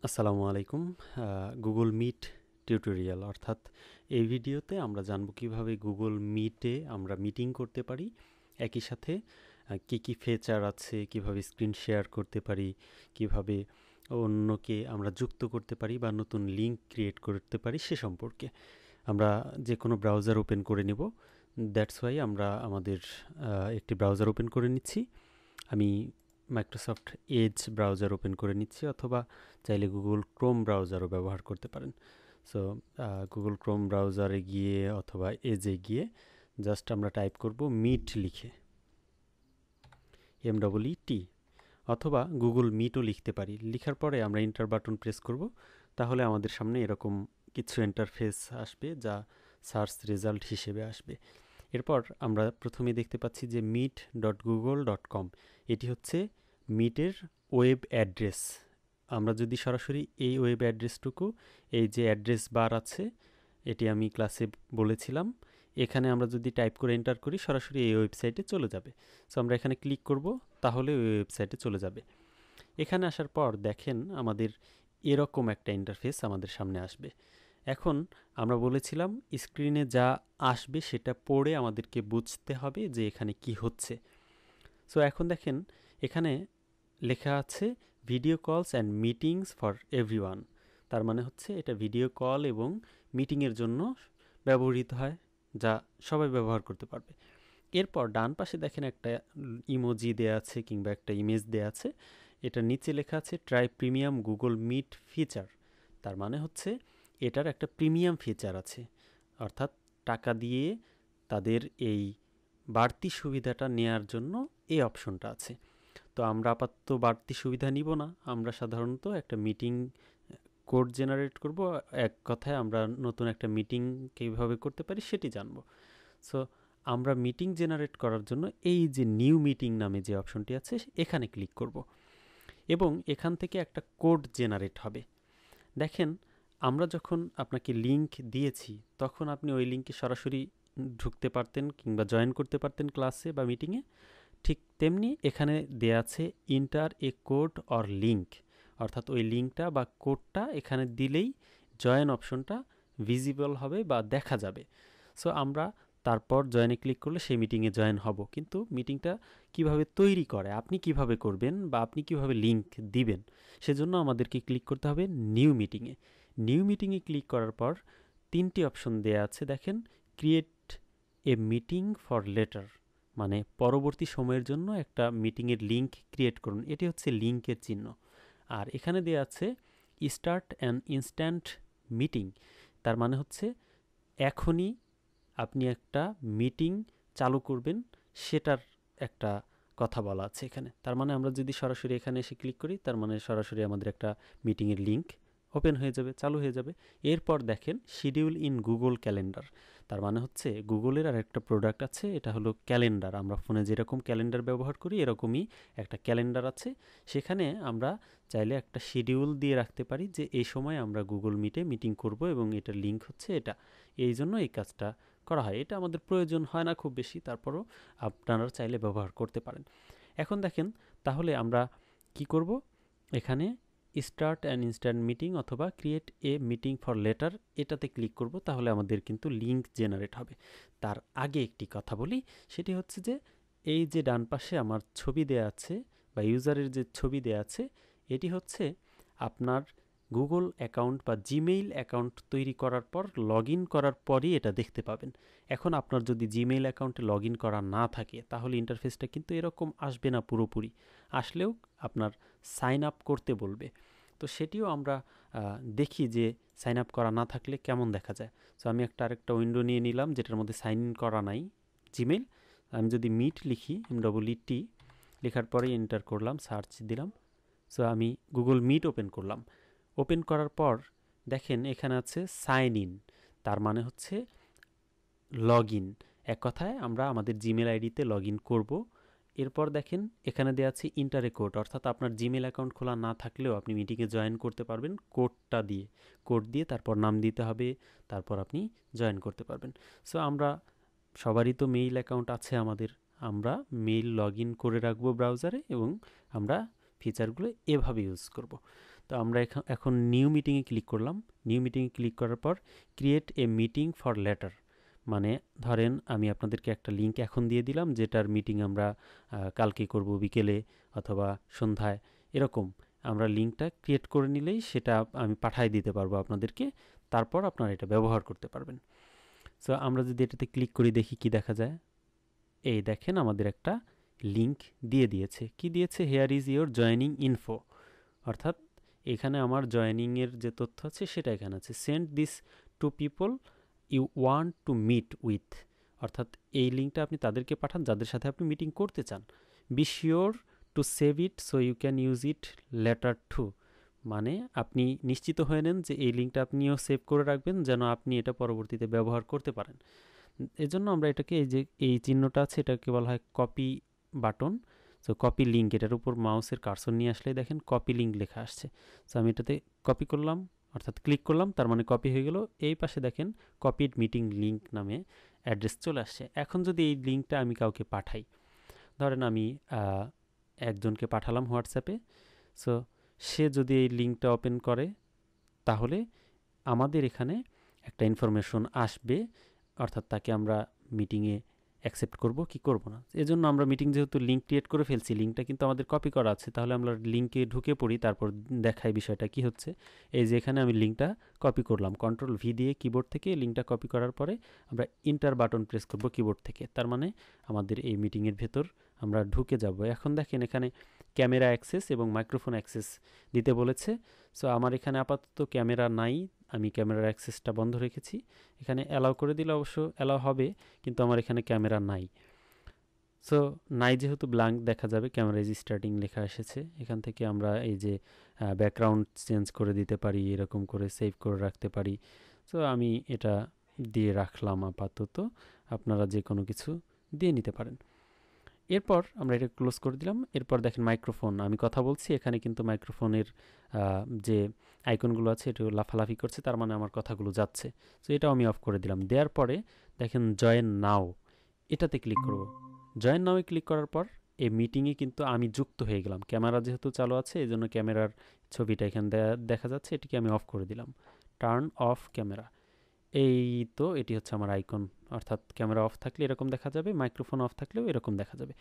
আসসালামু আলাইকুম। Google meet tutorial অর্থাৎ এই ভিডিওতে আমরা জানব কিভাবে গুগল মিটে আমরা মিটিং করতে পারি। একই সাথে কি কি ফিচার আছে, কিভাবে স্ক্রিন শেয়ার করতে পারি, কিভাবে অন্যকে আমরা যুক্ত করতে পারি বা নতুন লিঙ্ক ক্রিয়েট করতে পারি সে সম্পর্কে। আমরা যে কোনো ব্রাউজার ওপেন করে নেব। দ্যাটস ওয়াই আমরা আমাদের একটি ব্রাউজার ওপেন করে নিচ্ছি। আমি মাইক্রোসফট এজ ব্রাউজার ওপেন করে নিচ্ছি, অথবা চাইলে গুগল ক্রোম ব্রাউজারও ব্যবহার করতে পারেন। সো গুগল ক্রোম ব্রাউজারে গিয়ে অথবা এজে গিয়ে জাস্ট আমরা টাইপ করব মিট লিখে, MEET, অথবা গুগল মিটও লিখতে পারি। লিখার পরে আমরা এন্টার বাটন প্রেস করব, তাহলে আমাদের সামনে এরকম কিছু ইন্টারফেস আসবে যা সার্চ রেজাল্ট হিসেবে আসবে। এরপর আমরা প্রথমে দেখতে পাচ্ছি যে meet.google.com, এটি হচ্ছে মিটের ওয়েব অ্যাড্রেস। আমরা যদি সরাসরি এই ওয়েব অ্যাড্রেসটুকু, এই যে অ্যাড্রেস বার আছে, এটি আমি ক্লাসে বলেছিলাম, এখানে আমরা যদি টাইপ করে এন্টার করি সরাসরি এই ওয়েবসাইটে চলে যাবে। সো আমরা এখানে ক্লিক করব, তাহলে ওই ওয়েবসাইটে চলে যাবে। এখানে আসার পর দেখেন আমাদের এরকম একটা ইন্টারফেস আমাদের সামনে আসবে। এখন আমরা বলেছিলাম স্ক্রিনে যা আসবে সেটা পড়ে আমাদেরকে বুঝতে হবে যে এখানে কি হচ্ছে। সো এখন দেখেন এখানে লেখা আছে ভিডিও কলস অ্যান্ড মিটিংস ফর এভরিওয়ান। তার মানে হচ্ছে এটা ভিডিও কল এবং মিটিংয়ের জন্য ব্যবহৃত হয়, যা সবাই ব্যবহার করতে পারবে। এরপর ডান পাশে দেখেন একটা ইমোজি দেয়া আছে কিংবা একটা ইমেজ দেয়া আছে। এটা নিচে লেখা আছে try premium Google Meet feature. তার মানে হচ্ছে এটার একটা প্রিমিয়াম ফিচার আছে, অর্থাৎ টাকা দিয়ে তাদের এই বাড়তি সুবিধাটা নেয়ার জন্য এই অপশনটা আছে। তো আমরা আপাতত বাড়তি সুবিধা নিব না, আমরা সাধারণত একটা মিটিং কোড জেনারেট করব। এক কথায় আমরা নতুন একটা মিটিং কীভাবে করতে পারি সেটি জানব। সো আমরা মিটিং জেনারেট করার জন্য এই যে নিউ মিটিং নামে যে অপশনটি আছে এখানে ক্লিক করব, এবং এখান থেকে একটা কোড জেনারেট হবে। দেখেন আমরা যখন আপনাকে লিংক দিয়েছি তখন আপনি ওই লিঙ্কে সরাসরি ঢুকতে পারতেন কিংবা জয়েন করতে পারতেন ক্লাসে বা মিটিংয়ে। ঠিক তেমনি এখানে দেয়া আছে inter A code or link, অর্থাৎ ওই লিঙ্কটা বা কোডটা এখানে দিলেই জয়েন অপশনটা ভিজিবল হবে বা দেখা যাবে। সো আমরা তারপর জয়েনে ক্লিক করলে সেই মিটিংয়ে জয়েন হব। কিন্তু মিটিংটা কিভাবে তৈরি করে, আপনি কিভাবে করবেন বা আপনি কিভাবে লিঙ্ক দিবেন, সেজন্য আমাদেরকে ক্লিক করতে হবে নিউ মিটিংয়ে। নিউ মিটিংয়ে ক্লিক করার পর তিনটি অপশন দেয়া আছে দেখেন, create a meeting for letter, মানে পরবর্তী সময়ের জন্য একটা মিটিংয়ের লিঙ্ক ক্রিয়েট করুন, এটি হচ্ছে লিঙ্কের চিহ্ন। আর এখানে দেওয়া আছে স্টার্ট অ্যান ইনস্ট্যান্ট মিটিং, তার মানে হচ্ছে এখনই আপনি একটা মিটিং চালু করবেন সেটার একটা কথা বলা আছে এখানে। তার মানে আমরা যদি সরাসরি এখানে এসে ক্লিক করি, তার মানে সরাসরি আমাদের একটা মিটিংয়ের লিঙ্ক ওপেন হয়ে যাবে, চালু হয়ে যাবে। এরপর দেখেন শিডিউল ইন গুগল ক্যালেন্ডার, তার মানে হচ্ছে গুগলের আর একটা প্রোডাক্ট আছে, এটা হলো ক্যালেন্ডার। আমরা ফোনে যেরকম ক্যালেন্ডার ব্যবহার করি এরকমই একটা ক্যালেন্ডার আছে। সেখানে আমরা চাইলে একটা শিডিউল দিয়ে রাখতে পারি যে এই সময় আমরা গুগল মিটে মিটিং করব এবং এটার লিঙ্ক হচ্ছে এটা। এই জন্য এই কাজটা করা হয়। এটা আমাদের প্রয়োজন হয় না খুব বেশি, তারপরও আপনারা চাইলে ব্যবহার করতে পারেন। এখন দেখেন তাহলে আমরা কি করব, এখানে স্টার্ট অ্যান ইনস্ট্যান্ট মিটিং অথবা create a meeting for letter এটাতে ক্লিক করব, তাহলে আমাদের কিন্তু লিঙ্ক জেনারেট হবে। তার আগে একটি কথা বলি, সেটি হচ্ছে যে এই যে ডান পাশে আমার ছবি দেয়া আছে বা ইউজারের যে ছবি দেয়া আছে, এটি হচ্ছে আপনার গুগল অ্যাকাউন্ট বা জিমেইল অ্যাকাউন্ট তৈরি করার পর লগ ইন করার পরই এটা দেখতে পাবেন। এখন আপনার যদি জিমেইল অ্যাকাউন্টে লগ ইন করা না থাকে তাহলে ইন্টারফেসটা কিন্তু এরকম আসবে না পুরোপুরি, আসলেও আপনার সাইন আপ করতে বলবে। তো সেটিও আমরা দেখি যে সাইন আপ করা না থাকলে কেমন দেখা যায়। সো আমি আরেকটা উইন্ডো নিয়ে নিলাম যেটার মধ্যে সাইন ইন করা নাই জিমেইল। আমি যদি মিট লিখি, MEET লেখার পরে এন্টার করলাম, সার্চ দিলাম। সো আমি গুগল মিট ওপেন করলাম। ওপেন করার পর দেখেন এখানে আছে সাইন ইন, তার মানে হচ্ছে লগ ইন। এক কথায় আমরা আমাদের জিমেল আইডিতে লগ ইন করবো। এরপর দেখেন এখানে দেওয়া আছে ইন্টার এ কোড, অর্থাৎ আপনার জিমেল অ্যাকাউন্ট খোলা না থাকলেও আপনি মিটিংয়ে জয়েন করতে পারবেন কোডটা দিয়ে। কোড দিয়ে তারপর নাম দিতে হবে, তারপর আপনি জয়েন করতে পারবেন। সো আমরা সবারই তো মেইল অ্যাকাউন্ট আছে আমাদের, আমরা মেইল লগ ইন করে রাখবো ব্রাউজারে এবং আমরা ফিচারগুলো এভাবে ইউজ করব। তো আমরা এখন নিউ মিটিংয়ে ক্লিক করলাম। নিউ মিটিংয়ে ক্লিক করার পর create a meeting for letter, মানে ধরেন আমি আপনাদেরকে একটা লিঙ্ক এখন দিয়ে দিলাম, যেটার মিটিং আমরা কালকে করব বিকেলে অথবা সন্ধ্যায়, এরকম আমরা লিঙ্কটা ক্রিয়েট করে নিলেই সেটা আমি পাঠিয়ে দিতে পারবো আপনাদেরকে, তারপর আপনারা এটা ব্যবহার করতে পারবেন। সো আমরা যদি এটাতে ক্লিক করি দেখি কি দেখা যায়। এই দেখেন আমাদের একটা লিঙ্ক দিয়ে দিয়েছে। কি দিয়েছে? Hair is your joining info, অর্থাৎ এখানে আমার জয়েনিংয়ের যে তথ্য আছে সেটা এখানে আছে। Send this to people you want to meet with, অর্থাৎ এই লিঙ্কটা আপনি তাদেরকে পাঠান যাদের সাথে আপনি মিটিং করতে চান। Be sure to save it so you can use it later too, মানে আপনি নিশ্চিত হয়ে নেন যে এই লিঙ্কটা আপনিও সেভ করে রাখবেন যেন আপনি এটা পরবর্তীতে ব্যবহার করতে পারেন। এজন্য আমরা এটাকে এই যে এই চিহ্নটা আছে এটাকে বলা হয় copy button. So copy link, এটার উপর মাউসের কার্সর নিয়ে আসলে দেখেন কপি লিঙ্ক লেখা আসছে। সো আমি এটাতে কপি করলাম, অর্থাৎ ক্লিক করলাম, তার মানে কপি হয়ে গেল। এই পাশে দেখেন কপিড মিটিং লিঙ্ক নামে অ্যাড্রেস চলে আসছে। এখন যদি এই লিঙ্কটা আমি কাউকে পাঠাই, ধরেন আমি একজনকে পাঠালাম হোয়াটসঅ্যাপে, সো সে যদি এই লিঙ্কটা ওপেন করে তাহলে আমাদের এখানে একটা ইনফরমেশন আসবে, অর্থাৎ তাকে আমরা মিটিংয়ে অ্যাকসেপ্ট করব কি করব না। এজন্য আমরা মিটিং যেহেতু লিঙ্ক ক্রিয়েট করে ফেলছি, লিঙ্কটা কিন্তু আমাদের কপি করা আছে, তাহলে আমরা লিঙ্কে ঢুকে পড়ি, তারপর দেখাই বিষয়টা কি হচ্ছে। এই যে এখানে আমি লিঙ্কটা কপি করলাম, কন্ট্রোল ভি দিয়ে কিবোর্ড থেকে লিঙ্কটা কপি করার পরে আমরা ইন্টার বাটন প্রেস করব কিবোর্ড থেকে, তার মানে আমাদের এই মিটিংয়ের ভেতর আমরা ঢুকে যাব। এখন দেখেন এখানে ক্যামেরা অ্যাক্সেস এবং মাইক্রোফোন অ্যাক্সেস দিতে বলেছে। সো আমার এখানে আপাতত ক্যামেরা নাই, আমি ক্যামেরার অ্যাক্সেসটা বন্ধ রেখেছি। এখানে অ্যালাউ করে দিলে অবশ্য অ্যালাউ হবে, কিন্তু আমার এখানে ক্যামেরা নাই। সো নাই যেহেতু ব্ল্যাঙ্ক দেখা যাবে, ক্যামেরা ইজ স্টার্টিং লেখা এসেছে। এখান থেকে আমরা এই যে ব্যাকগ্রাউন্ড চেঞ্জ করে দিতে পারি, এরকম করে সেভ করে রাখতে পারি। সো আমি এটা দিয়ে রাখলাম আপাতত, আপনারা যে কোনো কিছু দিয়ে নিতে পারেন। এরপর আমরা এটা ক্লোজ করে দিলাম। এরপর দেখেন মাইক্রোফোন, আমি কথা বলছি, এখানে কিন্তু মাইক্রোফোনের যে আইকনগুলো আছে এটা লাফালাফি করছে, তার মানে আমার কথাগুলো যাচ্ছে। সো এটাও আমি অফ করে দিলাম। দেওয়ার পরে দেখেন জয়েন নাও, এটাতে ক্লিক করব। জয়েন নাওয়ে ক্লিক করার পর এই মিটিংয়ে কিন্তু আমি যুক্ত হয়ে গেলাম। ক্যামেরা যেহেতু চালু আছে এই জন্য ক্যামেরার ছবিটা এখানে দেখা যাচ্ছে, এটিকে আমি অফ করে দিলাম। টার্ন অফ ক্যামেরা, এই তো এটি হচ্ছে আমার আইকন, অর্থাৎ ক্যামেরা অফ থাকলে এরকম দেখা যাবে, মাইক্রোফোন অফ থাকলেও এরকম দেখা যাবে।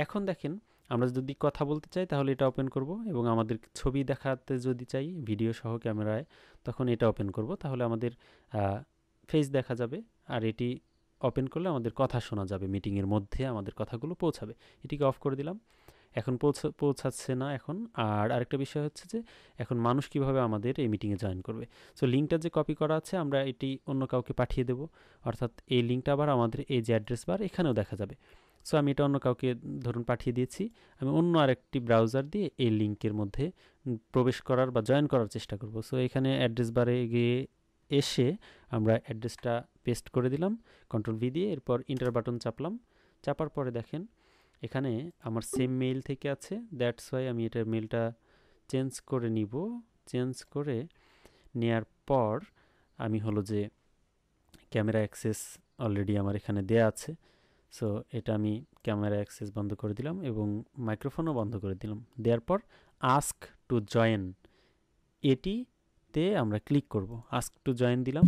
এখন দেখেন আমরা যদি কথা বলতে চাই তাহলে এটা ওপেন করব, এবং আমাদের ছবি দেখাতে যদি চাই ভিডিও সহ ক্যামেরায় তখন এটা ওপেন করব, তাহলে আমাদের ফেস দেখা যাবে। আর এটি ওপেন করলে আমাদের কথা শোনা যাবে, মিটিংয়ের মধ্যে আমাদের কথাগুলো পৌঁছাবে। এটিকে অফ করে দিলাম, এখন পৌঁছাচ্ছে না এখন। আর আরেকটা বিষয় হচ্ছে যে এখন মানুষ কিভাবে আমাদের এই মিটিংয়ে জয়েন করবে। সো লিঙ্কটা যে কপি করা আছে আমরা এটি অন্য কাউকে পাঠিয়ে দেব, অর্থাৎ এই লিঙ্কটা আবার আমাদের এই যে অ্যাড্রেস বার এখানেও দেখা যাবে। সো আমি এটা অন্য কাউকে ধরুন পাঠিয়ে দিয়েছি, আমি অন্য আরেকটি ব্রাউজার দিয়ে এই লিঙ্কের মধ্যে প্রবেশ করার বা জয়েন করার চেষ্টা করব। সো এখানে অ্যাড্রেস বারে গিয়ে এসে আমরা অ্যাড্রেসটা পেস্ট করে দিলাম কন্ট্রোল ভি দিয়ে, এরপর ইন্টার বাটন চাপলাম। চাপার পরে দেখেন এখানে আমার সেম মেইল থেকে আছে, দ্যাটস ওয়াই আমি এটার মেইলটা চেঞ্জ করে নিব। চেঞ্জ করে নেয়ার পর আমি হলো যে ক্যামেরা অ্যাক্সেস অলরেডি আমার এখানে দেয়া আছে, সো এটা আমি ক্যামেরা অ্যাক্সেস বন্ধ করে দিলাম এবং মাইক্রোফোনও বন্ধ করে দিলাম। দেওয়ার পর আস্ক টু জয়েন, এটিতে আমরা ক্লিক করব। আস্ক টু জয়েন দিলাম,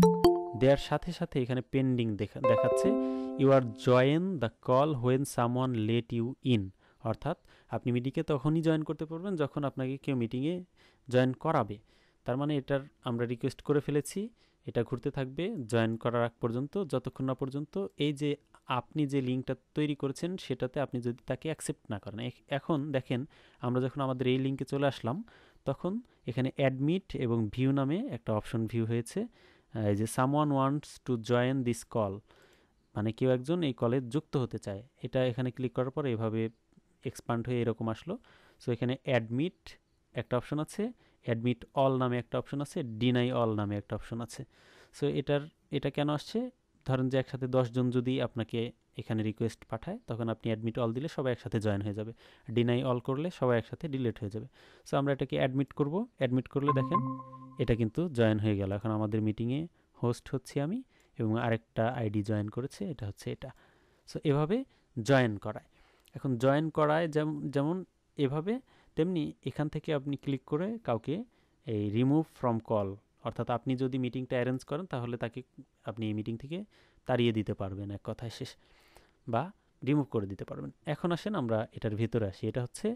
দেওয়ার সাথে সাথে এখানে পেন্ডিং দেখাচ্ছে, you are join the call when someone let you in, অর্থাৎ আপনি মিটিংয়ে তখনই জয়েন করতে পারবেন যখন আপনাকে কেউ মিটিংয়ে জয়েন করাবে। তার মানে এটার আমরা রিকোয়েস্ট করে ফেলেছি, এটা ঘুরতে থাকবে জয়েন করার আগ পর্যন্ত, যতক্ষণ না পর্যন্ত এই যে আপনি যে লিঙ্কটা তৈরি করেছেন সেটাতে আপনি যদি তাকে অ্যাকসেপ্ট না করেন। এখন দেখেন আমরা যখন আমাদের এই লিঙ্কে চলে আসলাম তখন এখানে অ্যাডমিট এবং ভিউ নামে একটা অপশন ভিউ হয়েছে, এই যে someone wants to join this call, মানে কেউ একজন এই কলে যুক্ত হতে চায়। এটা এখানে ক্লিক করার পর এভাবে এক্সপান্ড হয়ে এরকম আসলো। সো এখানে অ্যাডমিট একটা অপশন আছে, অ্যাডমিট অল নামে একটা অপশন আছে, ডিনাই অল নামে একটা অপশন আছে। সো এটা কেন আসছে, ধরেন যে একসাথে 10 জন যদি আপনাকে এখানে রিকোয়েস্ট পাঠায় তখন আপনি অ্যাডমিট অল দিলে সবাই একসাথে জয়েন হয়ে যাবে, ডিনাই অল করলে সবাই একসাথে ডিলিট হয়ে যাবে। সো আমরা এটাকে অ্যাডমিট করব, অ্যাডমিট করলে দেখেন এটা কিন্তু জয়েন হয়ে গেল। এখন আমাদের মিটিংয়ে হোস্ট হচ্ছি আমি এবং আরেকটা আইডি জয়েন করেছে, এটা হচ্ছে এটা। সো এভাবে জয়েন করায়। এখন জয়েন করায় যেমন এভাবে, তেমনি এখান থেকে আপনি ক্লিক করে কাউকে এই রিমুভ ফ্রম কল, অর্থাৎ আপনি যদি মিটিংটা অ্যারেঞ্জ করেন তাহলে তাকে আপনি এই মিটিং থেকে তাড়িয়ে দিতে পারবেন, এক কথায় শেষ, বা রিমুভ করে দিতে পারবেন। এখন আসেন আমরা এটার ভিতরে আসি। এটা হচ্ছে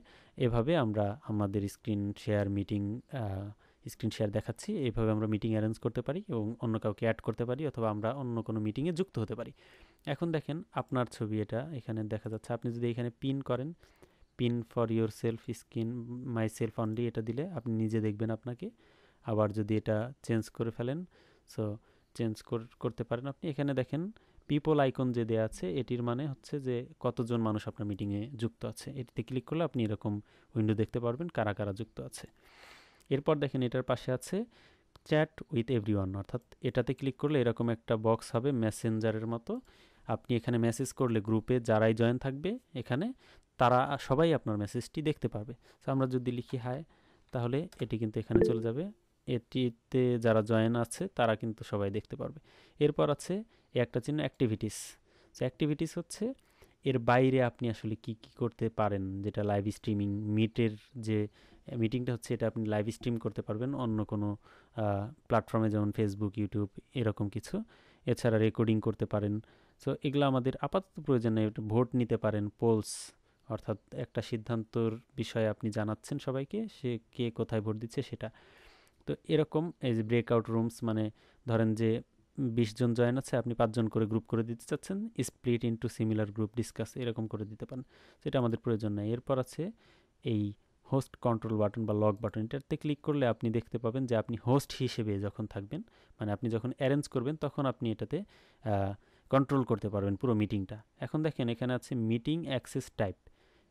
এভাবে আমরা আমাদের স্ক্রিন শেয়ার দেখাচ্ছি, এইভাবে আমরা মিটিং অ্যারেঞ্জ করতে পারি এবং অন্য কাউকে অ্যাড করতে পারি, অথবা আমরা অন্য কোনো মিটিংয়ে যুক্ত হতে পারি। এখন দেখেন আপনার ছবি এটা এখানে দেখা যাচ্ছে। আপনি যদি এখানে পিন করেন, pin for your self screen my self only, এটা দিলে আপনি নিজে দেখবেন আপনাকে। আবার যদি এটা চেঞ্জ করে ফেলেন, সো চেঞ্জ করতে পারেন আপনি। এখানে দেখেন পিপল আইকন যে দেওয়া আছে, এটির মানে হচ্ছে যে কতজন মানুষ আপনার মিটিংয়ে যুক্ত আছে। এটিতে ক্লিক করলে আপনি এরকম উইন্ডো দেখতে পারবেন কারা কারা যুক্ত আছে। এরপর দেখেন এটার পাশে আছে চ্যাট উইথ এভরিওয়ান, অর্থাৎ এটাতে ক্লিক করলে এরকম একটা বক্স হবে মেসেঞ্জারের মতো। আপনি এখানে মেসেজ করলে গ্রুপে যারাই জয়েন থাকবে এখানে, তারা সবাই আপনার মেসেজটি দেখতে পারবে। তো আমরা যদি লিখি হাই, তাহলে এটি কিন্তু এখানে চলে যাবে। এটিতে যারা জয়েন আছে তারা কিন্তু সবাই দেখতে পারবে। এরপর আছে একটা চিহ্ন অ্যাক্টিভিটিস। অ্যাক্টিভিটিস হচ্ছে এর বাইরে আপনি আসলে কি কি করতে পারেন, যেটা লাইভ স্ট্রিমিং। মিটের যে মিটিংটা হচ্ছে এটা আপনি লাইভ স্ট্রিম করতে পারবেন অন্য কোনো প্ল্যাটফর্মে, যেমন ফেসবুক, ইউটিউব, এরকম কিছু। এছাড়া রেকর্ডিং করতে পারেন। সো এগুলো আমাদের আপাতত প্রয়োজন নেই। ভোট নিতে পারেন, পোলস, অর্থাৎ একটা সিদ্ধান্তর বিষয়ে আপনি জানাচ্ছেন সবাইকে, সে কে কোথায় ভোট দিচ্ছে সেটা। তো এরকম এই যে ব্রেকআউট রুমস, মানে ধরেন যে 20 জন জয়েন আছে, আপনি 5 জন করে গ্রুপ করে দিতে চাচ্ছেন, split into similar group discuss, এরকম করে দিতে পারেন। সেটা আমাদের প্রয়োজন নেই। এরপর আছে এই হোস্ট কন্ট্রোল বাটন বা লক বাটন। এটাতে ক্লিক করলে আপনি দেখতে পাবেন যে আপনি হোস্ট হিসেবে যখন থাকবেন, মানে আপনি যখন অ্যারেঞ্জ করবেন, তখন আপনি এটাতে কন্ট্রোল করতে পারবেন পুরো মিটিংটা। এখন দেখেন এখানে আছে মিটিং অ্যাক্সেস টাইপ,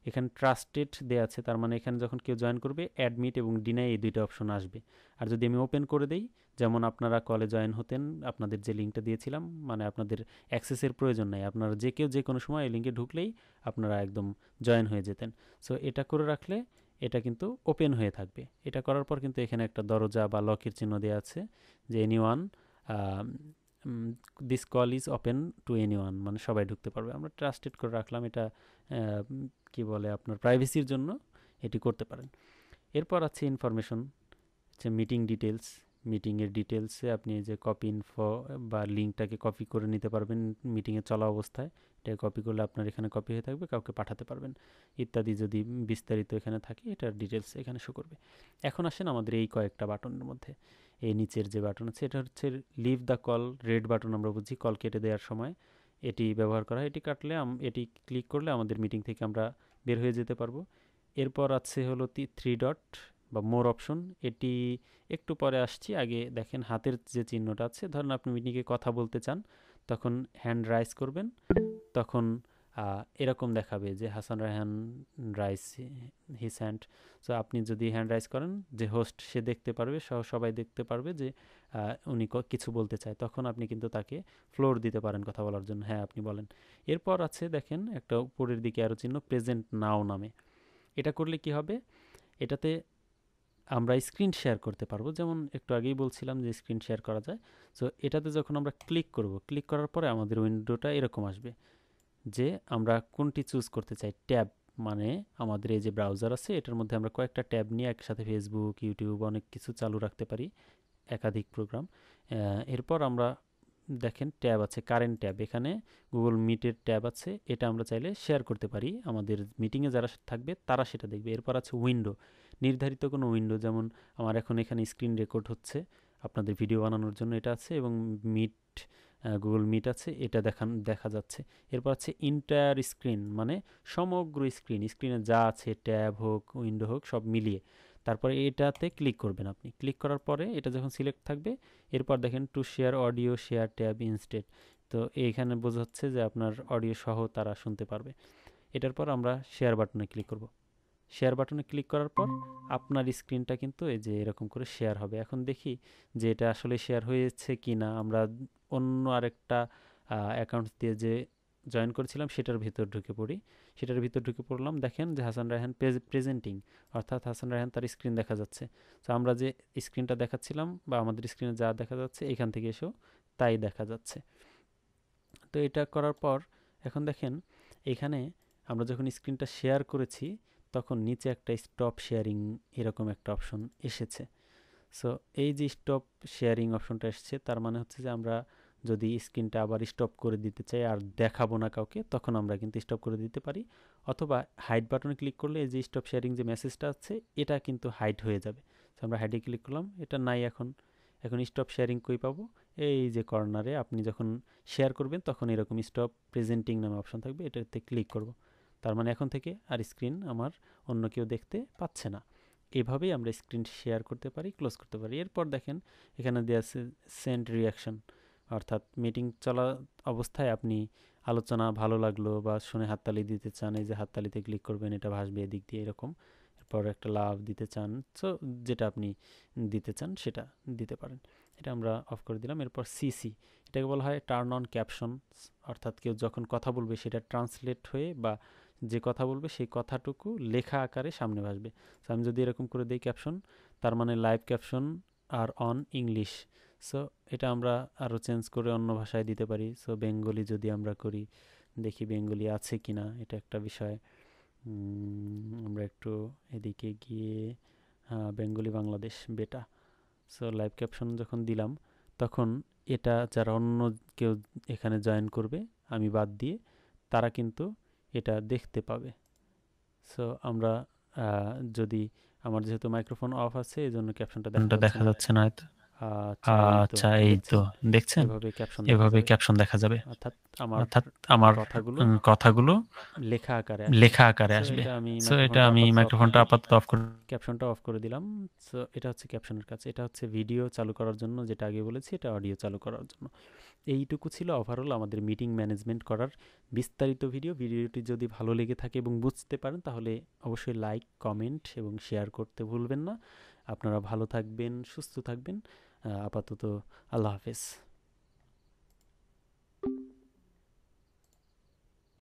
এখানে ট্রাস্টেড দেওয়া আছে, তার মানে এখানে যখন কেউ জয়েন করবে অ্যাডমিট এবং ডিনাই, এই দুইটা অপশন আসবে। আর যদি আমি ওপেন করে দেই, যেমন আপনারা কলে জয়েন হতেন, আপনাদের যে লিঙ্কটা দিয়েছিলাম, মানে আপনাদের অ্যাক্সেসের প্রয়োজন নাই, আপনারা যে কেউ যে কোনো সময় এই লিঙ্কে ঢুকলেই আপনারা একদম জয়েন হয়ে যেতেন। সো এটা করে রাখলে এটা কিন্তু ওপেন হয়ে থাকবে। এটা করার পর কিন্তু এখানে একটা দরজা বা লকের চিহ্ন দেওয়া আছে, যে anyone this call is open to anyone, মানে সবাই ঢুকতে পারবে। আমরা ট্রাস্টেড করে রাখলাম এটা, কি বলে, আপনার প্রাইভেসির জন্য এটি করতে পারেন। এরপর আছে ইনফরমেশন, হচ্ছে মিটিং ডিটেলস। মিটিংয়ের ডিটেলসে আপনি যে কপি ইনফো বা লিঙ্কটাকে কপি করে নিতে পারবেন মিটিংয়ে চলা অবস্থায়। এটা কপি করলে আপনার এখানে কপি হয়ে থাকবে, কাউকে পাঠাতে পারবেন ইত্যাদি। যদি বিস্তারিত এখানে থাকে, এটার ডিটেলস এখানে শো করবে। এখন আসেন আমাদের এই কয়েকটা বাটনের মধ্যে। এই নিচের যে বাটন আছে, এটা হচ্ছে leave the call, red button আমরা বুঝি কল কেটে দেওয়ার সময় এটি ব্যবহার করা হয়। এটি কাটলে এটি ক্লিক করলে আমাদের মিটিং থেকে আমরা বের হয়ে যেতে পারবো। এরপর আছে হলো 3 ডট বা মোর অপশন, এটি একটু পরে আসছি। আগে দেখেন হাতের যে চিহ্নটা আছে, ধরুন আপনি মিটিংয়ে কথা বলতে চান, তখন হ্যান্ড রাইজ করবেন, তখন এরকম দেখাবে যে হাসান রায়হান রাইজ হিস হ্যান্ড। সো আপনি যদি হ্যান্ড রাইজ করেন, যে হোস্ট সে দেখতে পারবে, সবাই দেখতে পারবে যে উনি কিছু বলতে চায়, তখন আপনি কিন্তু তাকে ফ্লোর দিতে পারেন কথা বলার জন্য। হ্যাঁ, আপনি বলেন। এরপর আছে দেখেন একটা উপরের দিকে আরও চিহ্ন, প্রেজেন্ট নাও নামে। এটা করলে কি হবে, এটাতে আমরা স্ক্রিন শেয়ার করতে পারবো, যেমন একটু আগেই বলছিলাম যে স্ক্রিন শেয়ার করা যায়। সো এটাতে যখন আমরা ক্লিক করব, ক্লিক করার পরে আমাদের উইন্ডোটা এরকম আসবে, যে আমরা কোনটি চুজ করতে চাই। ট্যাব, মানে আমাদের এই যে ব্রাউজার আছে, এটার মধ্যে আমরা কয়েকটা ট্যাব নিয়ে একসাথে ফেসবুক, ইউটিউব, অনেক কিছু চালু রাখতে পারি, একাধিক প্রোগ্রাম। এরপর আমরা দেখেন ট্যাব আছে, কারেন্ট ট্যাব, এখানে গুগল মিটের ট্যাব আছে, এটা আমরা চাইলে শেয়ার করতে পারি, আমাদের মিটিংয়ে যারা থাকবে তারা সেটা দেখবে। এরপর আছে উইন্ডো, নির্ধারিত কোনো উইন্ডো, যেমন আমার এখন এখানে স্ক্রিন রেকর্ড হচ্ছে, আপনাদের ভিডিও বানানোর জন্য এটা আছে, এবং মিট, গুগল মিট আছে, এটা দেখা যাচ্ছে। এরপর আছে ইন্টায়ার স্ক্রিন, মানে সমগ্র স্ক্রিনে যা আছে, ট্যাব হোক উইন্ডো হোক সব মিলিয়ে। তারপরে এটাতে ক্লিক করবেন আপনি। ক্লিক করার পরে এটা যখন সিলেক্ট থাকবে, এরপর দেখেন to share audio share tab instead. তো এইখানে বোঝাচ্ছে যে আপনার অডিও সহ তারা শুনতে পারবে। এটার পর আমরা শেয়ার বাটনে ক্লিক করব। শেয়ার বাটনে ক্লিক করার পর আপনার স্ক্রিনটা কিন্তু এই যে এরকম করে শেয়ার হবে। এখন দেখি যে এটা আসলে শেয়ার হয়েছে কি না। আমরা অন্য আরেকটা অ্যাকাউন্ট দিয়ে যে জয়েন করেছিলাম সেটার ভিতর ঢুকে পড়ি। সেটার ভিতর ঢুকে পড়লাম, দেখেন যে হাসান রায়হান প্রেজেন্টিং, অর্থাৎ হাসান রায়হান তার স্ক্রিন দেখা যাচ্ছে। তো আমরা যে স্ক্রিনটা দেখাচ্ছিলাম বা আমাদের স্ক্রিনে যা দেখা যাচ্ছে, এখান থেকে এসেও তাই দেখা যাচ্ছে। তো এটা করার পর এখন দেখেন এখানে আমরা যখন স্ক্রিনটা শেয়ার করেছি, তখন নিচে একটা স্টপ শেয়ারিং এরকম একটা অপশন এসেছে। সো এই যে স্টপ শেয়ারিং অপশনটা এসছে, তার মানে হচ্ছে যে আমরা যদি স্ক্রিনটা আবার স্টপ করে দিতে চাই আর দেখাবো না কাউকে, তখন আমরা কিন্তু স্টপ করে দিতে পারি। অথবা হাইড বাটনে ক্লিক করলে এই যে স্টপ শেয়ারিং যে মেসেজটা আছে এটা কিন্তু হাইড হয়ে যাবে। তো আমরা হাইডে ক্লিক করলাম, এটা নাই এখন। এখন স্টপ শেয়ারিং কই পাবো? এই যে কর্নারে আপনি যখন শেয়ার করবেন তখন এরকম স্টপ প্রেজেন্টিং নামে অপশন থাকবে, এটাতে ক্লিক করব। তার মানে এখন থেকে আর স্ক্রিন আমার অন্য কেউ দেখতে পাচ্ছে না। এভাবেই আমরা স্ক্রিন শেয়ার করতে পারি, ক্লোজ করতে পারি। এরপর দেখেন এখানে দেওয়া আছে সেন্ড রিয়াকশন, অর্থাৎ মিটিং চলা অবস্থায় আপনি আলোচনা ভালো লাগলো বা শুনে হাততালি দিতে চান, এই যে হাততালিতে ক্লিক করবেন, এটা ভাসবে এদিক দিয়ে এরকম। এরপর একটা লাভ দিতে চান, সো যেটা আপনি দিতে চান সেটা দিতে পারেন। এটা আমরা অফ করে দিলাম। এরপর সিসি, এটাকে বলা হয় টার্ন অন ক্যাপশন, অর্থাৎ কেউ যখন কথা বলবে সেটা ট্রান্সলেট হয়ে বা যে কথা বলবে সেই কথাটুকু লেখা আকারে সামনে ভাসবে। সো আমি যদি এরকম করে দিই ক্যাপশন, তার মানে live caption are on English. So এটা আমরা আরও চেঞ্জ করে অন্য ভাষায় দিতে পারি। সো বেঙ্গলি যদি আমরা করি, দেখি বেঙ্গলি আছে কি না, এটা একটা বিষয়। আমরা একটু এদিকে গিয়ে, হ্যাঁ বেঙ্গলি বাংলাদেশ বেটা। সো লাইভ ক্যাপশন যখন দিলাম তখন এটা যারা অন্য কেউ এখানে জয়েন করবে আমি বাদ দিয়ে, তারা কিন্তু এটা দেখতে পাবে। সো আমরা যদি, আমার যেহেতু মাইক্রোফোন অফ আছে এই জন্য ক্যাপশনটা দেখা যাচ্ছে না হয়তো। আচ্ছা আচ্ছা, এই তো দেখছেন, এভাবে ক্যাপশন এভাবে ক্যাপশন দেখা যাবে, অর্থাৎ আমার অর্থাৎ আমার কথাগুলো কথাগুলো লেখা আকারে আসবে। লেখা আকারে সো আসবে। এটা আমি সো এটা আমি আপাতত অফ মাইক্রোফোনটা করে আপাতত অফ করে ক্যাপশনটা অফ করে দিলাম। সো এটা হচ্ছে ক্যাপশনের কাজ। এটা হচ্ছে ভিডিও চালু করার জন্য, যেটা আগে বলেছি এটা অডিও চালু করার জন্য। এইটুকু ছিল ওভারঅল আমাদের মিটিং ম্যানেজমেন্ট করার বিস্তারিত ভিডিও। ভিডিওটি যদি ভালো লেগে থাকে এবং বুঝতে পারেন তাহলে অবশ্যই লাইক, কমেন্ট এবং শেয়ার করতে ভুলবেন না। আপনারা ভালো থাকবেন, সুস্থ থাকবেন। আপাতত আল্লাহ হাফেজ।